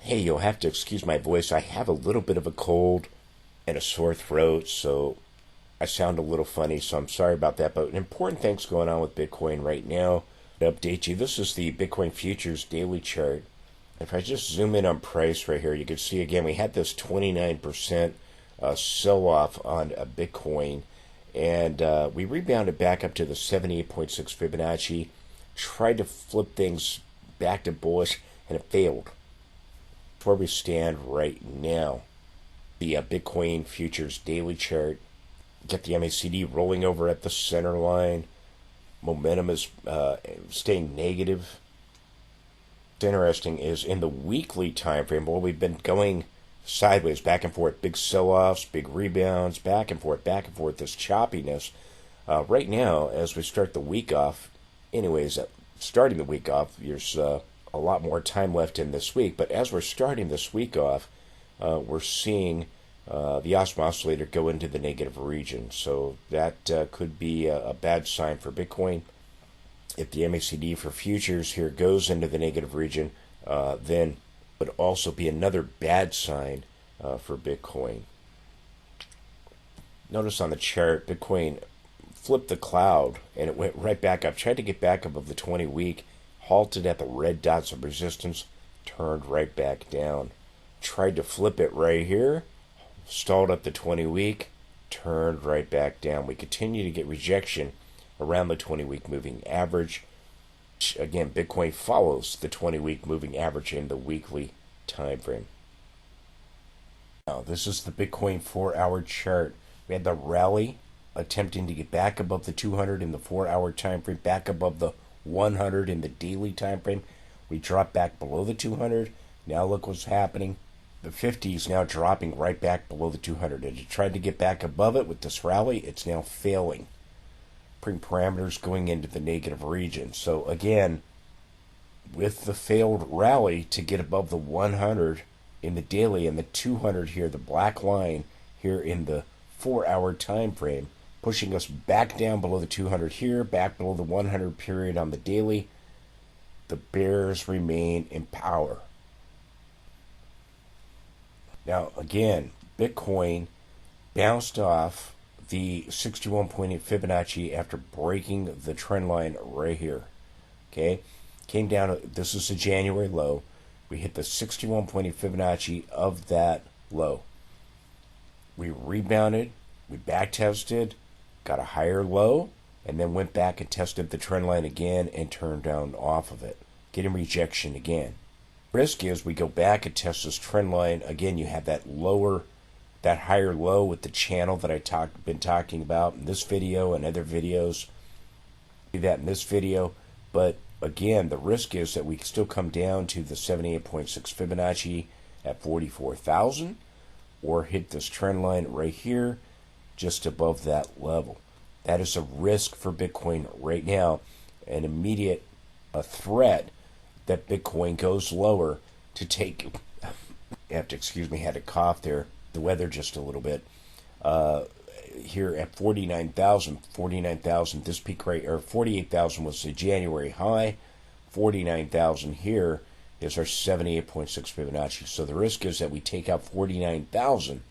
Hey, you'll have to excuse my voice. I have a little bit of a cold and a sore throat, so I sound a little funny, so I'm sorry about that. But important things going on with Bitcoin right now. To update you, this is the Bitcoin futures daily chart. If I just zoom in on price right here, you can see again we had this 29% sell-off on Bitcoin, and we rebounded back up to the 78.6 Fibonacci, tried to flip things back to bullish, and it failed. Where we stand right now. The Bitcoin futures daily chart. Get the MACD rolling over at the center line. Momentum is staying negative. What's interesting is in the weekly time frame, well, we've been going sideways, back and forth, big sell-offs, big rebounds, back and forth, this choppiness. Right now, as we start the week off, anyways, starting the week off, there's a lot more time left in this week, but as we're starting this week off, we're seeing the oscillator go into the negative region. So that could be a bad sign for Bitcoin. If the MACD for futures here goes into the negative region, then would also be another bad sign for Bitcoin. Notice on the chart, Bitcoin flipped the cloud and it went right back up. Tried to get back above the 20-week. Halted at the red dots of resistance, turned right back down. Tried to flip it right here, stalled up the 20-week, turned right back down. We continue to get rejection around the 20-week moving average. Again, Bitcoin follows the 20-week moving average in the weekly time frame. Now, this is the Bitcoin 4-hour chart. We had the rally attempting to get back above the 200 in the 4-hour time frame, back above the 100 in the daily time frame. We dropped back below the 200. Now look what's happening. The 50 is now dropping right back below the 200. It tried to get back above it with this rally. It's now failing. Bring parameters going into the negative region. So again, with the failed rally to get above the 100 in the daily and the 200 here, the black line here in the 4-hour time frame, pushing us back down below the 200 here, back below the 100 period on the daily. The bears remain in power. Now, again, Bitcoin bounced off the 61.8 Fibonacci after breaking the trend line right here. Okay? Came down, this is a January low. We hit the 61.8 Fibonacci of that low. We rebounded, we back tested, got a higher low, and then went back and tested the trend line again and turned down off of it, getting rejection again. Risk is we go back and test this trend line again. You have that higher low with the channel that I've been talking about in this video and other videos. Do that in this video, but again, the risk is that we still come down to the 78.6 Fibonacci at 44,000, or hit this trend line right here, just above that level. That is a risk for Bitcoin right now, an immediate threat that Bitcoin goes lower to take. You have to excuse me, had to cough there. The weather just a little bit. Here at 49,000, this peak rate, or 48,000 was the January high. 49,000 here is our 78.6 Fibonacci. So the risk is that we take out 49,000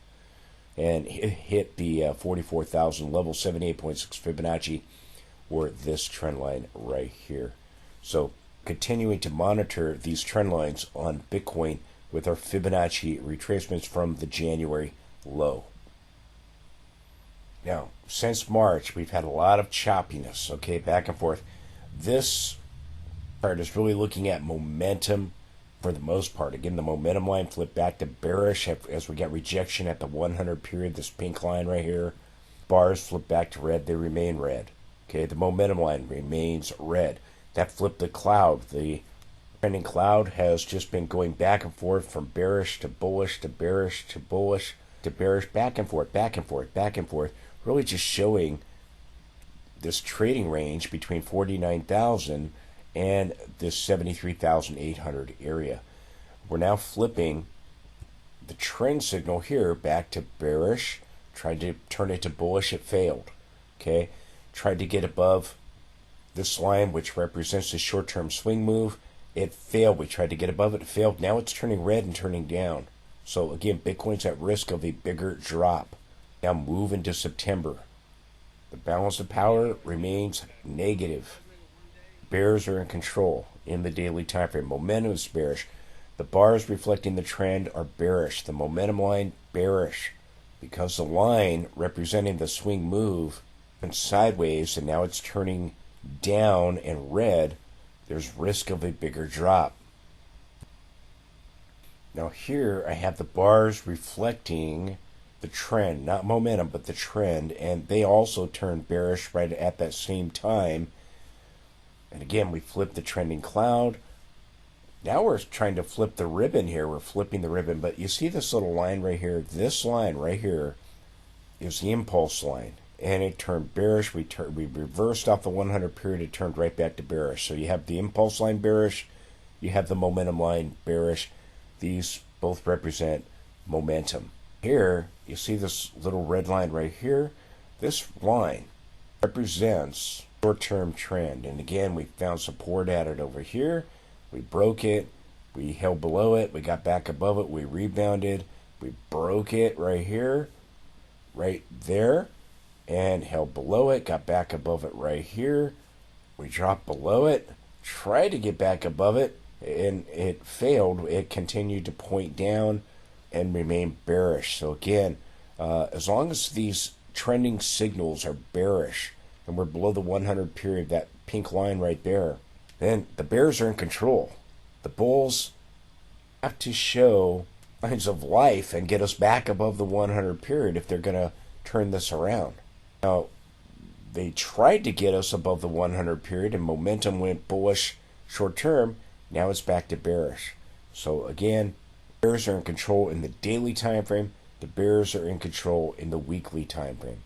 and hit the 44,000 level, 78.6 Fibonacci, or this trend line right here. So continuing to monitor these trend lines on Bitcoin with our Fibonacci retracements from the January low. Now, since March, we've had a lot of choppiness, okay, back and forth. This chart is really looking at momentum for the most part. Again, the momentum line flipped back to bearish as we got rejection at the 100 period, this pink line right here. Bars flip back to red, they remain red. Okay, the momentum line remains red. That flipped the cloud. The trending cloud has just been going back and forth from bearish to bullish to bearish to bullish to bearish, back and forth, back and forth, back and forth. Really just showing this trading range between 49,000 and this 73,800 area. We're now flipping the trend signal here back to bearish, tried to turn it to bullish, it failed. Okay, tried to get above this line, which represents the short-term swing move, it failed. We tried to get above it, it failed. Now it's turning red and turning down. So again, Bitcoin's at risk of a bigger drop. Now move into September. The balance of power remains negative. Bears are in control in the daily time frame. Momentum is bearish. The bars reflecting the trend are bearish. The momentum line, bearish. Because the line representing the swing move went sideways and now it's turning down and red, there's risk of a bigger drop. Now here I have the bars reflecting the trend, not momentum, but the trend, and they also turned bearish right at that same time. And again, we flipped the trending cloud. Now we're trying to flip the ribbon here. We're flipping the ribbon, but you see this little line right here? This line right here is the impulse line, and it turned bearish. We reversed off the 100 period. It turned right back to bearish. So you have the impulse line bearish. You have the momentum line bearish. These both represent momentum. Here, you see this little red line right here? This line represents short-term trend. And again, we found support at it over here. We broke it. We held below it. We got back above it. We rebounded. We broke it right here, right there, and held below it. Got back above it right here. We dropped below it. Tried to get back above it, and it failed. It continued to point down and remain bearish. So again, as long as these trending signals are bearish and we're below the 100 period, that pink line right there, then the bears are in control. The bulls have to show signs of life and get us back above the 100 period if they're going to turn this around. Now, they tried to get us above the 100 period and momentum went bullish short term. Now it's back to bearish. So again, bears are in control in the daily time frame. The bears are in control in the weekly time frame.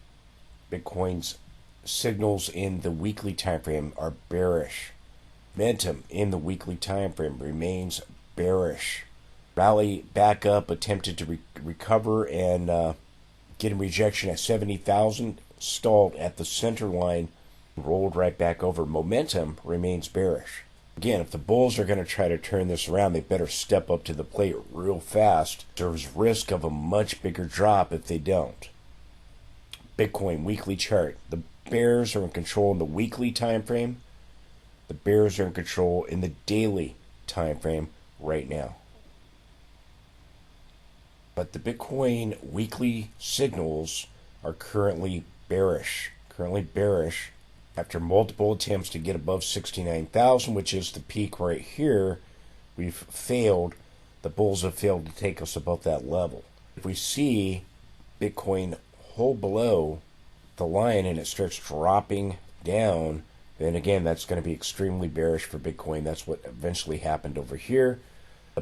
Bitcoin's signals in the weekly time frame are bearish. Momentum in the weekly time frame remains bearish. Rally back up, attempted to recover and getting rejection at 70,000, stalled at the center line, rolled right back over. Momentum remains bearish. Again, if the bulls are going to try to turn this around, they better step up to the plate real fast. There's risk of a much bigger drop if they don't. Bitcoin weekly chart. The bears are in control in the weekly time frame. The bears are in control in the daily time frame right now. But the Bitcoin weekly signals are currently bearish. After multiple attempts to get above 69,000, which is the peak right here, we've failed. The bulls have failed to take us above that level. If we see Bitcoin hold below the line and it starts dropping down, then again, that's going to be extremely bearish for Bitcoin. That's what eventually happened over here,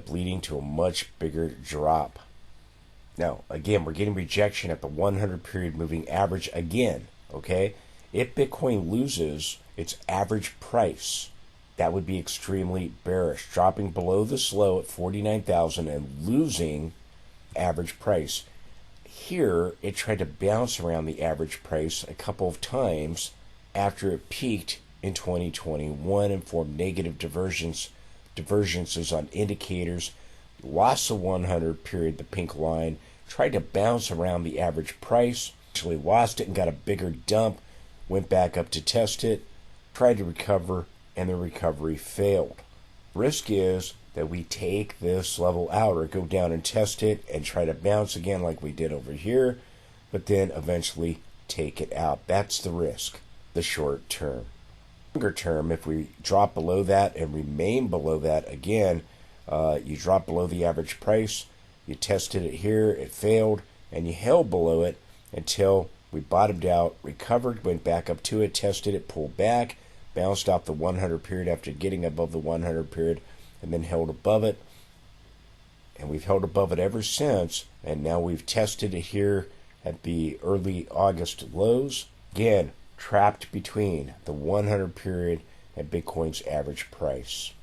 leading to a much bigger drop. Now, again, we're getting rejection at the 100 period moving average again, okay? If Bitcoin loses its average price, that would be extremely bearish, dropping below this low at 49,000 and losing average price. Here, it tried to bounce around the average price a couple of times after it peaked in 2021 and formed negative divergences on indicators. Lost the 100 period, the pink line, tried to bounce around the average price, actually lost it and got a bigger dump, went back up to test it, tried to recover, and the recovery failed. Risk is that we take this level out or go down and test it and try to bounce again like we did over here, but then eventually take it out. That's the risk, the short term. Longer term, if we drop below that and remain below that again, you drop below the average price, you tested it here, it failed, and you held below it until we bottomed out, recovered, went back up to it, tested it, pulled back, bounced off the 100 period after getting above the 100 period, and then held above it. And we've held above it ever since, and now we've tested it here at the early August lows. Again, trapped between the 100 period and Bitcoin's average price.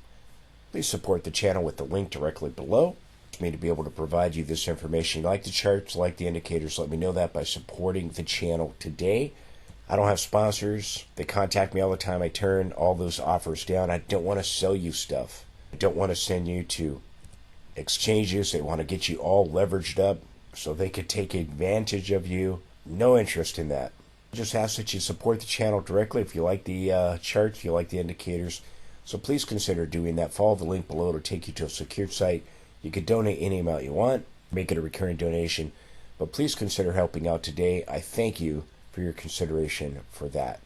Please support the channel with the link directly below. For me to be able to provide you this information. You like the charts, like the indicators, let me know that by supporting the channel today. I don't have sponsors. They contact me all the time. I turn all those offers down. I don't want to sell you stuff. They don't want to send you to exchanges. They want to get you all leveraged up so they could take advantage of you. No interest in that. I just ask that you support the channel directly if you like the charts, if you like the indicators. So please consider doing that. Follow the link below to take you to a secured site. You can donate any amount you want, make it a recurring donation, but please consider helping out today. I thank you for your consideration for that.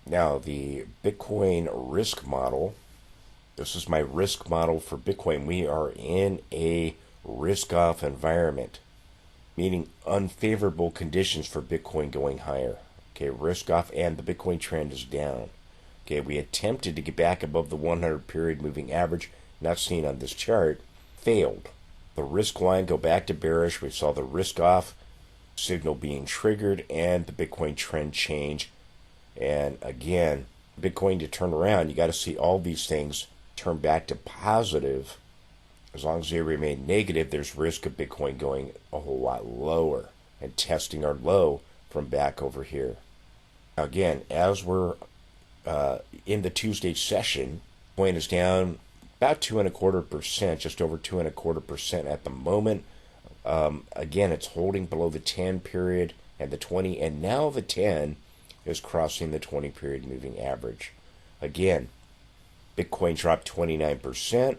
Now, the Bitcoin risk model. This is my risk model for Bitcoin. We are in a risk-off environment, meaning unfavorable conditions for Bitcoin going higher. Okay, risk-off, and the Bitcoin trend is down. Okay, we attempted to get back above the 100 period moving average, not seen on this chart, failed. The risk line go back to bearish. We saw the risk-off signal being triggered and the Bitcoin trend change. And again, Bitcoin to turn around, you got to see all these things turn back to positive. As long as they remain negative, there's risk of Bitcoin going a whole lot lower and testing our low from back over here. Now again, as we're in the Tuesday session, Bitcoin is down about 2.25%, just over 2.25% at the moment. Again, it's holding below the 10 period and the 20, and now the 10 is crossing the 20 period moving average. Again, Bitcoin dropped 29%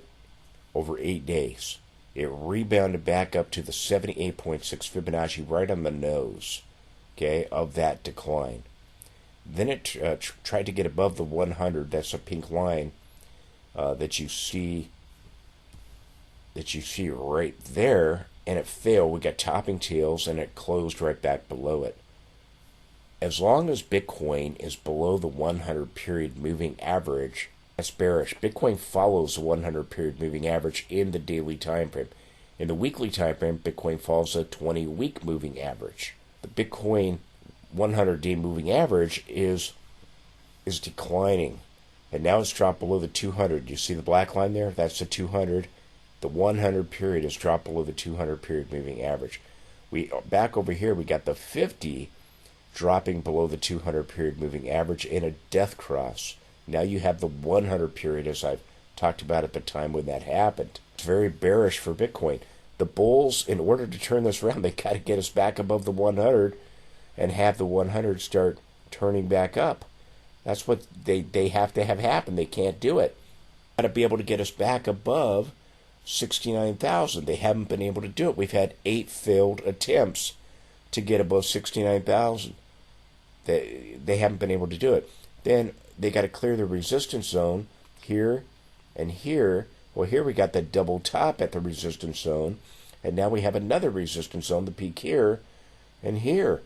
over 8 days. It rebounded back up to the 78.6 Fibonacci, right on the nose, okay, of that decline. Then it tried to get above the 100. That's a pink line that you see right there, and it failed. We got topping tails, and it closed right back below it. As long as Bitcoin is below the 100 period moving average, that's bearish. Bitcoin follows the 100 period moving average in the daily time frame. In the weekly time frame, Bitcoin follows a 20-week moving average. The Bitcoin 100-day moving average is declining, and now it's dropped below the 200. You see the black line there? That's the 200. The 100 period has dropped below the 200 period moving average. We back over here, we got the 50 dropping below the 200 period moving average in a death cross. Now you have the 100 period, as I've talked about at the time when that happened. It's very bearish for Bitcoin. The bulls, in order to turn this around, they got to get us back above the 100 and have the 100 start turning back up. That's what they have to have happen. They can't do it. Got to be able to get us back above 69,000. They haven't been able to do it. We've had 8 failed attempts to get above 69,000. They haven't been able to do it. Then they got to clear the resistance zone here and here. Well, here we got the double top at the resistance zone, and now we have another resistance zone, the peak here and here.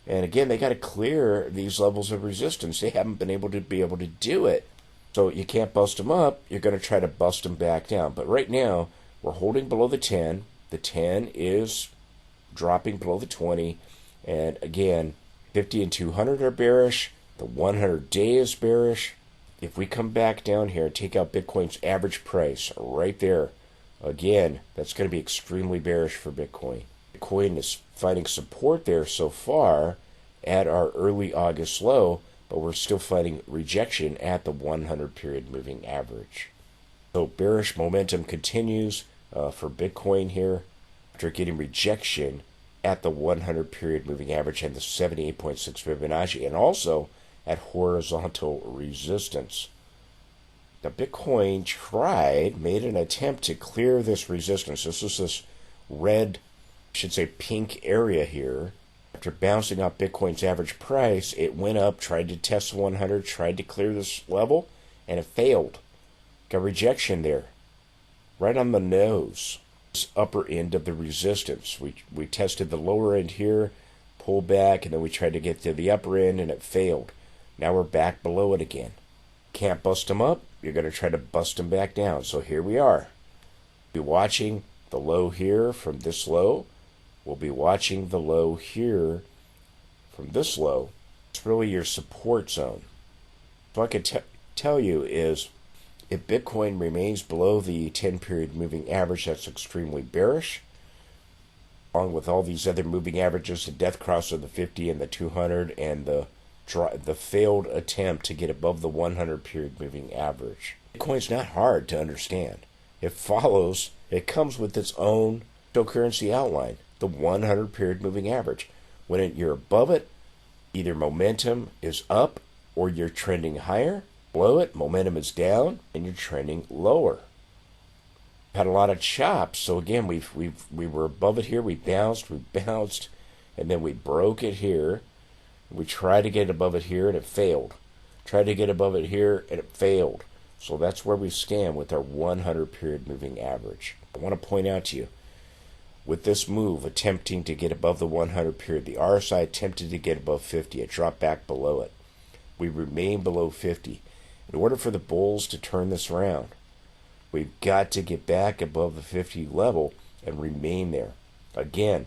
And again, they got to clear these levels of resistance. They haven't been able to do it. So you can't bust them up. You're going to try to bust them back down. But right now, we're holding below the 10. The 10 is dropping below the 20. And again, 50 and 200 are bearish. The 100-day is bearish. If we come back down here and take out Bitcoin's average price right there, again, that's going to be extremely bearish for Bitcoin. Bitcoin is finding support there so far at our early August low, but we're still finding rejection at the 100 period moving average. So bearish momentum continues for Bitcoin here after getting rejection at the 100 period moving average and the 78.6 Fibonacci, and also at horizontal resistance. Now Bitcoin made an attempt to clear this resistance. This is this red, I should say pink area here. After bouncing off Bitcoin's average price, it went up, tried to test 100, tried to clear this level, and it failed. Got rejection there, right on the nose. This upper end of the resistance. We tested the lower end here, pulled back, and then we tried to get to the upper end, and it failed. Now we're back below it again. Can't bust them up. You're going to try to bust them back down. So here we are. Be watching the low here from this low. We'll be watching the low here from this low. It's really your support zone. What I can tell you is if Bitcoin remains below the 10 period moving average, that's extremely bearish. Along with all these other moving averages, the death cross of the 50 and the 200 and the the failed attempt to get above the 100 period moving average. Bitcoin's not hard to understand. It comes with its own cryptocurrency outline, the 100 period moving average. When you're above it, either momentum is up or you're trending higher. Below it, momentum is down and you're trending lower. Had a lot of chops, so again, we were above it here, we bounced, and then we broke it here. We tried to get above it here and it failed. Tried to get above it here and it failed. So that's where we stand with our 100 period moving average. I want to point out to you, with this move attempting to get above the 100 period, the RSI attempted to get above 50. It dropped back below it. We remain below 50. In order for the bulls to turn this around, we've got to get back above the 50 level and remain there. Again,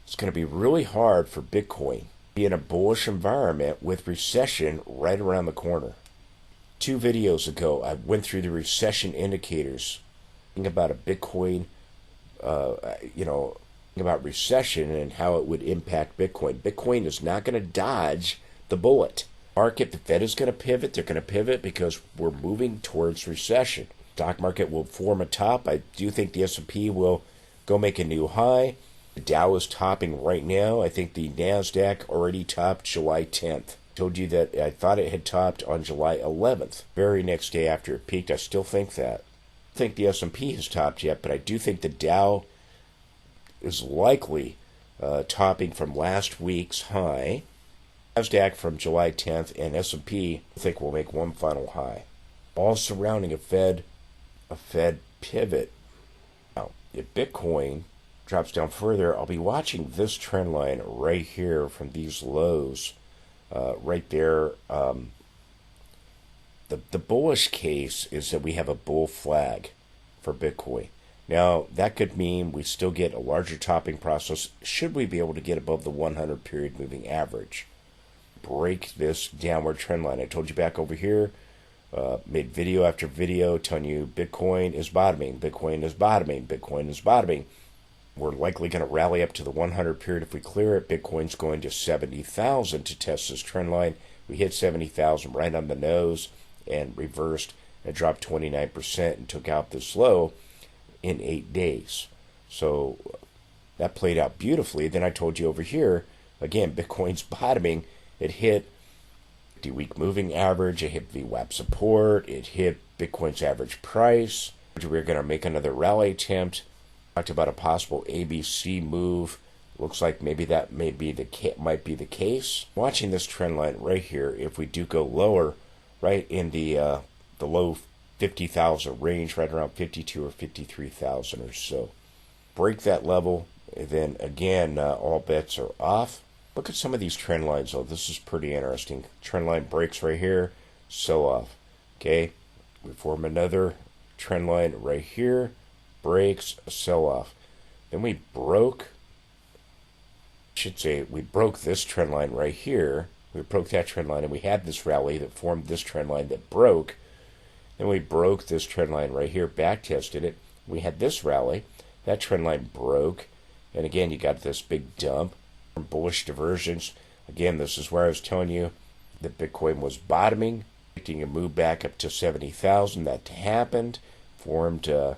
it's going to be really hard for Bitcoin to be in a bullish environment with recession right around the corner. 2 videos ago, I went through the recession indicators, thinking about a Bitcoin, about recession and how it would impact Bitcoin. Bitcoin is not going to dodge the bullet. Market, the Fed is going to pivot. They're going to pivot because we're moving towards recession. Stock market will form a top. I do think the S&P will go make a new high. The Dow is topping right now. I think the NASDAQ already topped July 10th. Told you that I thought it had topped on July 11th. Very next day after it peaked. I still think that. I think the S&P has topped yet, but I do think the Dow is likely topping from last week's high. NASDAQ from July 10th, and S&P I think will make one final high. All surrounding a Fed pivot. Now, if Bitcoin drops down further, I'll be watching this trend line right here from these lows. Right there, the bullish case is that we have a bull flag for Bitcoin. Now, that could mean we still get a larger topping process should we be able to get above the 100 period moving average. Break this downward trend line. I told you back over here, made video after video telling you Bitcoin is bottoming, Bitcoin is bottoming, Bitcoin is bottoming. We're likely going to rally up to the 100 period. If we clear it, Bitcoin's going to 70,000 to test this trend line. We hit 70,000 right on the nose and reversed and dropped 29% and took out this low in 8 days. So that played out beautifully. Then I told you over here, again, Bitcoin's bottoming. It hit the week moving average. It hit VWAP support. It hit Bitcoin's average price. We're going to make another rally attempt. Talked about a possible ABC move. Looks like maybe that might be the case. Watching this trend line right here, if we do go lower, right in the low 50,000 range, right around 52 or 53,000 or so, break that level, and then again, all bets are off. Look at some of these trend lines, though. This is pretty interesting. Trend line breaks right here, sell off. Okay, we form another trend line right here. Breaks, a sell-off. Then we broke this trend line right here. We broke that trend line, and we had this rally that formed this trend line that broke. Then we broke this trend line right here, back tested it. We had this rally. That trend line broke. And again, you got this big dump from bullish divergence. Again, this is where I was telling you that Bitcoin was bottoming, making a move back up to 70,000. That happened, formed a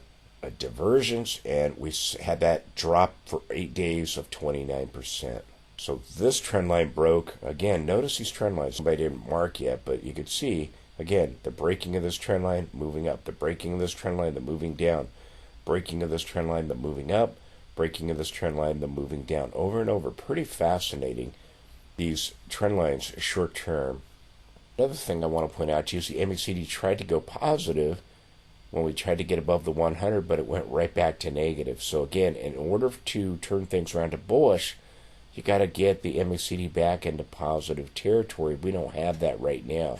divergence, and we had that drop for 8 days of 29%. So this trend line broke. Again, notice these trend lines. Somebody didn't mark yet, but you could see, again, the breaking of this trend line, moving up. The breaking of this trend line, the moving down. Breaking of this trend line, the moving up. Breaking of this trend line, the moving down. Over and over. Pretty fascinating, these trend lines short term. Another thing I want to point out to you is the MACD tried to go positive when we tried to get above the 100, but it went right back to negative. So again, in order to turn things around to bullish, you got to get the MACD back into positive territory. We don't have that right now.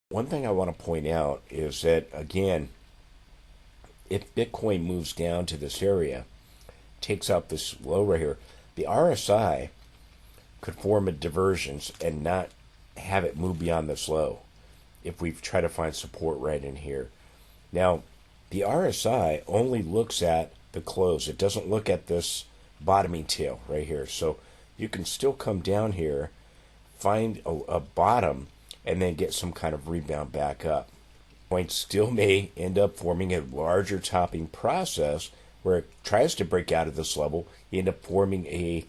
One thing I want to point out is that, again, if Bitcoin moves down to this area, takes out this low right here, the RSI could form a divergence and not have it move beyond this low if we try to find support right in here. Now, the RSI only looks at the close. It doesn't look at this bottoming tail right here. So you can still come down here find a bottom and then get some kind of rebound back up. Bitcoin still may end up forming a larger topping process where it tries to break out of this level. You end up forming a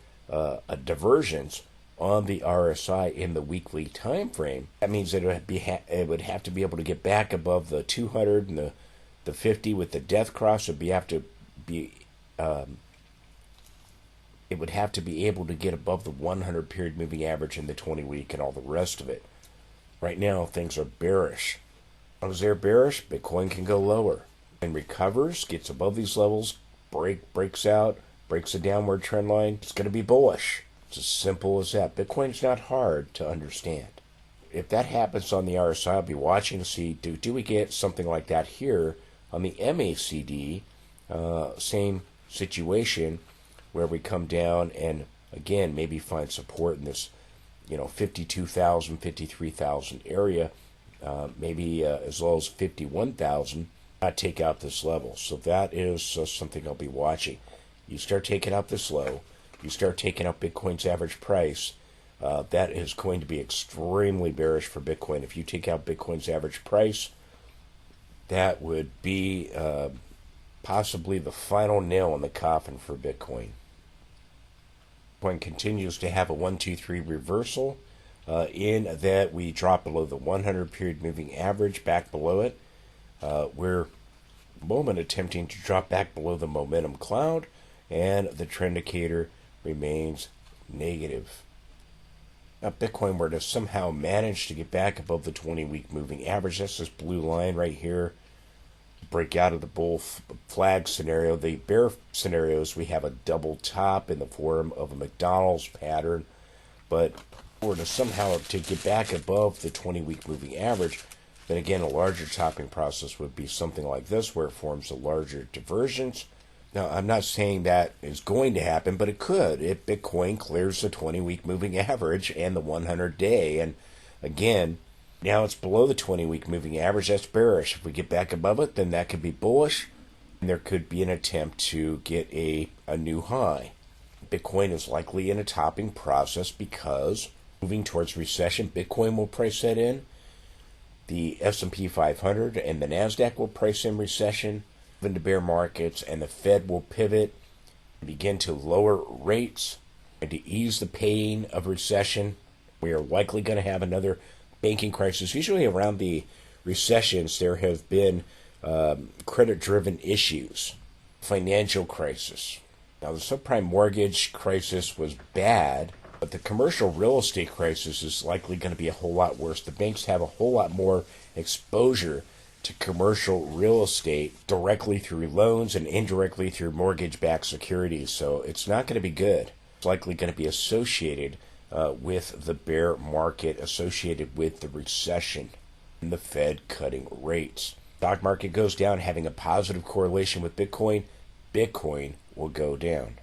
divergence on the RSI in the weekly time frame. That means that it would have to be able to get back above the 200 and the 50 with the death cross. It would have to be able to get above the 100 period moving average in the 20-week and all the rest of it. Right now, things are bearish. As they're bearish, Bitcoin can go lower and recovers, gets above these levels, breaks out, breaks a downward trend line. It's going to be bullish. It's as simple as that. Bitcoin's not hard to understand. If that happens on the RSI, I'll be watching to see, do we get something like that here on the MACD? Same situation where we come down and, again, maybe find support in this 52,000, 53,000 area, maybe as low as 51,000, not take out this level. So that is something I'll be watching. You start taking out this low, you start taking out Bitcoin's average price, that is going to be extremely bearish for Bitcoin. If you take out Bitcoin's average price, that would be possibly the final nail in the coffin for Bitcoin. Bitcoin continues to have a 1, 2, 3 reversal in that we drop below the 100 period moving average, back below it. We're at the moment attempting to drop back below the momentum cloud, and the trend indicator remains negative. Now, Bitcoin were to somehow manage to get back above the 20-week moving average, that's this blue line right here, break out of the bull flag scenario. The bear scenarios, we have a double top in the form of a McDonald's pattern, but were to somehow to get back above the 20-week moving average, then again a larger topping process would be something like this, where it forms a larger divergence. Now, I'm not saying that is going to happen, but it could if Bitcoin clears the 20-week moving average and the 100-day. And again, now it's below the 20-week moving average. That's bearish. If we get back above it, then that could be bullish, and there could be an attempt to get a new high. Bitcoin is likely in a topping process because moving towards recession, Bitcoin will price that in. The S&P 500 and the NASDAQ will price in recession into bear markets, and the Fed will pivot and begin to lower rates and to ease the pain of recession. We are likely going to have another banking crisis. Usually around the recessions, there have been credit-driven issues, financial crisis. Now, the subprime mortgage crisis was bad, but the commercial real estate crisis is likely going to be a whole lot worse. The banks have a whole lot more exposure to commercial real estate directly through loans and indirectly through mortgage-backed securities. So it's not going to be good. It's likely going to be associated with the bear market, associated with the recession and the Fed cutting rates. Stock market goes down, having a positive correlation with Bitcoin. Bitcoin will go down.